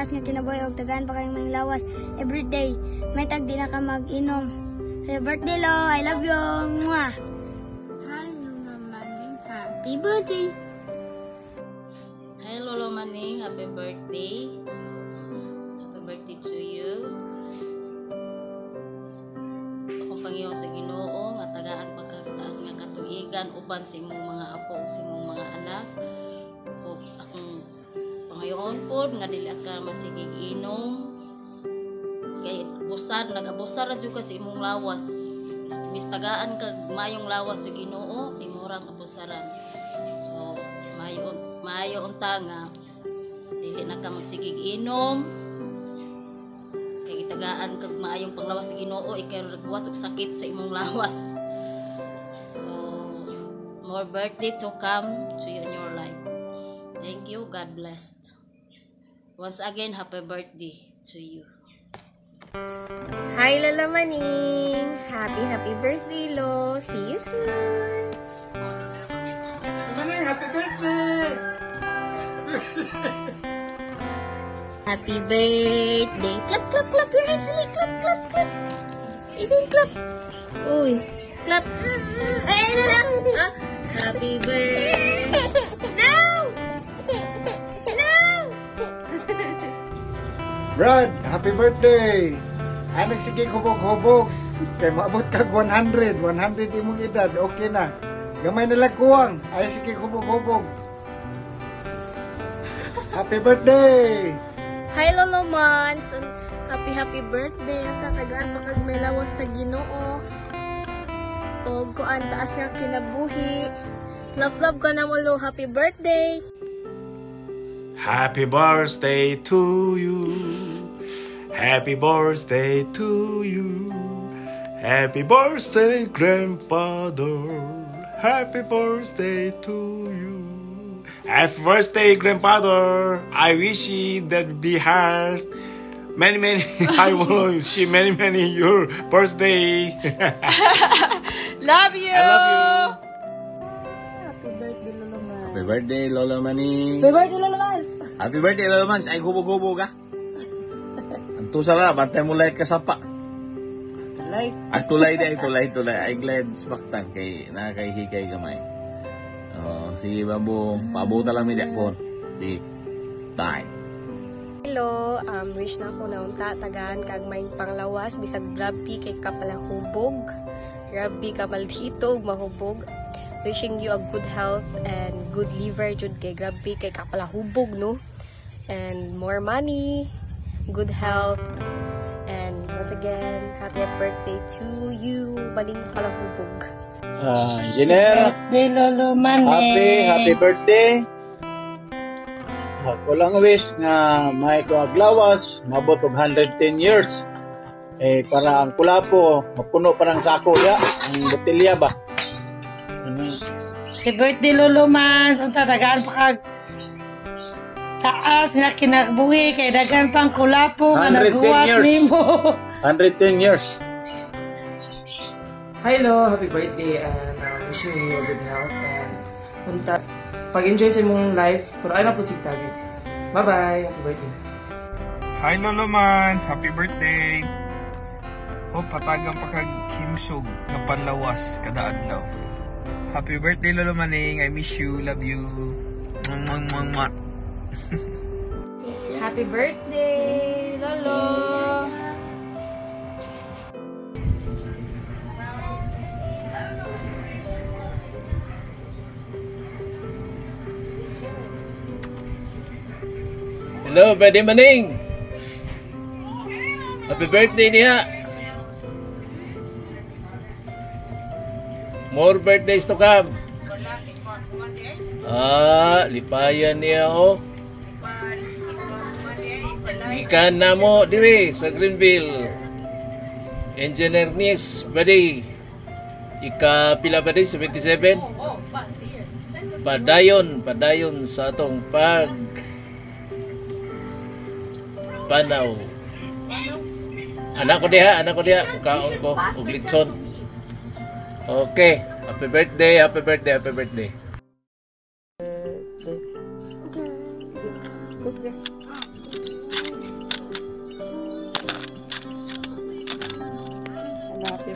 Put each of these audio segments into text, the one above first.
taas nga kinabuhi og tagaan pa kayong mga lawas everyday. May tag di na ka mag-inom. Happy birthday, Lo. I love you. Mwah. Hi, Lolo Maning. Happy birthday. Hi, Lolo Maning. Happy birthday. Happy birthday to you. Akong Panginoon sa Ginoo nga tagaan pagkataas nga katuigan uban sa imong mga apo ug sa imong mga anak. Ug akong Panginoon pod nga dili ka masigig inom. Kay nag-abusar ra jud ka sa imong lawas. Mistagaan kag mayong lawas sa Ginoo, imo ra abusaran. So, maayo unta nga dili na ka magsigig inom. Kay itagaan kag maayong panglawas sa Ginoo, ikay nagbuhat og sakit sa imong lawas. So, more birthday to come to you in your life. Thank you, God bless. Once again, happy birthday to you. Hi, Lola Maning! Happy birthday, Lo! See you soon! Maning, happy birthday! Happy birthday! Clap, clap, clap your hands! Clap, clap, clap! Isang clap! Uy! Clap! Ay, ano lang! Ah, happy birthday! No! No! Brad, happy birthday! Ay, nagsigig hubog-hubog. Kay maabot kag 100 imong edad, okay na. Gamay na lang kuwang. Ay, sigig hubog-hubog. Happy birthday! Hi, Lolo Mans! Happy birthday! Ang tatagaan pa kag may lawas sa Ginoo. O kuan taas nga kinabuhi. Love ka na mo, Lo. Happy birthday! Happy birthday to you. Happy birthday to you. Happy birthday, grandfather. Happy birthday to you. Happy birthday, grandfather. I wish you that be hard. Many, I will see many your birthday. Love you! I love you. Happy birthday, Lolo Maning. Happy birthday, Lolo Mans! Happy birthday, Lolo Mans. Ay, hubog-hubog ka. Ang tusa na, bantay mo lang kasapa. Tulay. Ay, tulay. Ay, glad smaktan kay nakakahikay gamay. Sige, babu. Paabutan lang media po. Di time. Hello, wish na ako na unta tagaan kag may panglawas bisag grabe kay kapalahubog. Grabe kapaldito ug mahubog. Wishing you a good health and good liver jud kay grabe kay kapalahubog no. And more money, good health, and once again, happy birthday to you, Maning Palahubog. Engineer, Birthday, Lolo Maning. happy birthday. Ako lang wish nga may kaaglawas, mabot og 110 years. Para ang kulapo, mapuno pa ng sako ya, ang botelya ba? Happy birthday, Lolo Mans. Ang tatagaan pa kag taas nga kinakbuhi kay dagan pang kulapo nga 110 naghuwat years. nimo. 110 years. Hi, Lo. Happy birthday and wishing you good health and pag-enjoy sa mong life. Pero ay na po sigtagin. Bye-bye. Happy birthday. Hi, Lolo Mans. Happy birthday. Hope hatagang pagkag-himsog na panlawas kada adlaw. Happy birthday, Lolo Maning. I miss you. Love you. Mwah. Happy birthday, Lolo. Hello, Brother Maning. Happy birthday niya. More birthdays to come. Lipayan niya oh. Ikan na mo dire sa Greenville. Engineer Nis, buddy. Ika pila ba di? 77? Padayon sa atong panaw. Anak ko diha, kaon ko ug litson. Okay, happy birthday.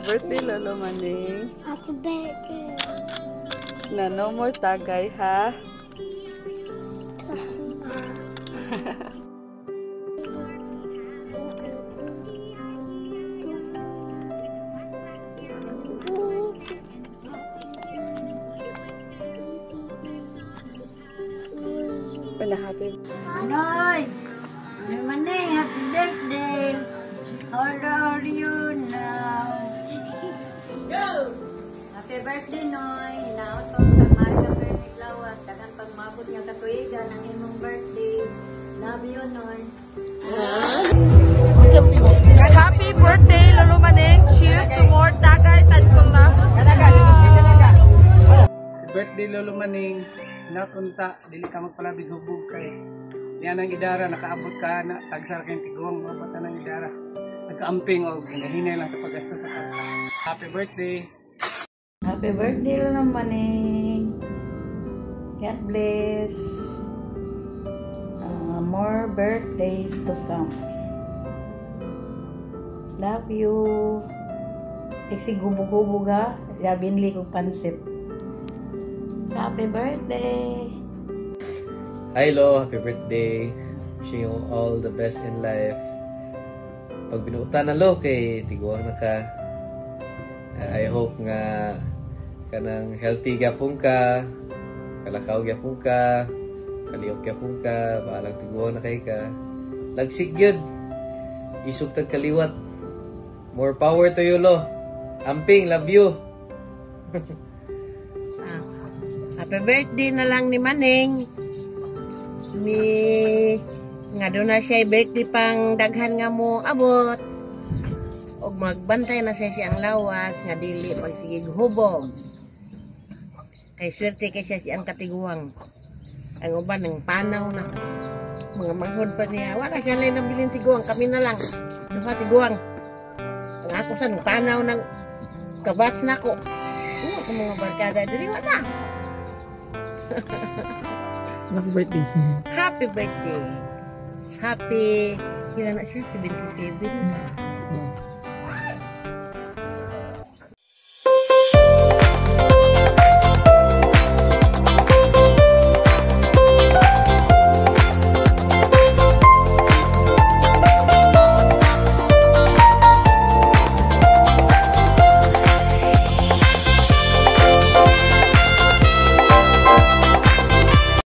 birthday, Lolo Maning. Happy birthday. Na no more tagay, ha? Happy Noy! Maning, happy birthday! How old are you now? Happy birthday, Noy! Hinaot ko sa Marga Bernic Lawas. Dagan pagmabot niya katuigan ang imong birthday. Love you, Noy. Happy birthday, Lolo Maning! Cheers to more tagay, tadpula! Happy birthday, Lolo Maning. Nakunta, dili ka magpalabig hubog kay. Yan ang idara, nakaabot ka na tagsar kayong tiguang mabata ng idara. Nagkaamping o hinahinay lang sa paggasto sa kanta. Happy birthday! Happy birthday, Lolo Maning! God bless! More birthdays to come. Love you! Iksi gubog-gubog ha. Yabinli kong pansit. Happy birthday! Hi Lo, happy birthday. Wishing you all the best in life. Pag binuutan na Lo kay tiguang na ka. I hope nga kanang healthy gyapon ka, kalakaw gyapon ka, kaliyok gyapon ka, balang tiguang na kay ka. Lagsig gyud. Isog tag kaliwat. More power to you Lo. Amping, love you. Happy birthday na lang ni Maning. Nga doon na siya birthday pang daghan nga mo abot. O magbantay na siya siyang lawas nga dili magsigig hubog. Kay swerte kay siya siyang katiguang. Ang uban ng panaw na. Mga manghod pa niya. Wala siya lang nabiling tiguang. Kami na lang. Duha tiguang. Ang ako sa panaw ng kabats na ko. Sa mga barkada dili wala. Happy birthday. Happy birthday. Happy, kailan na siya? 77.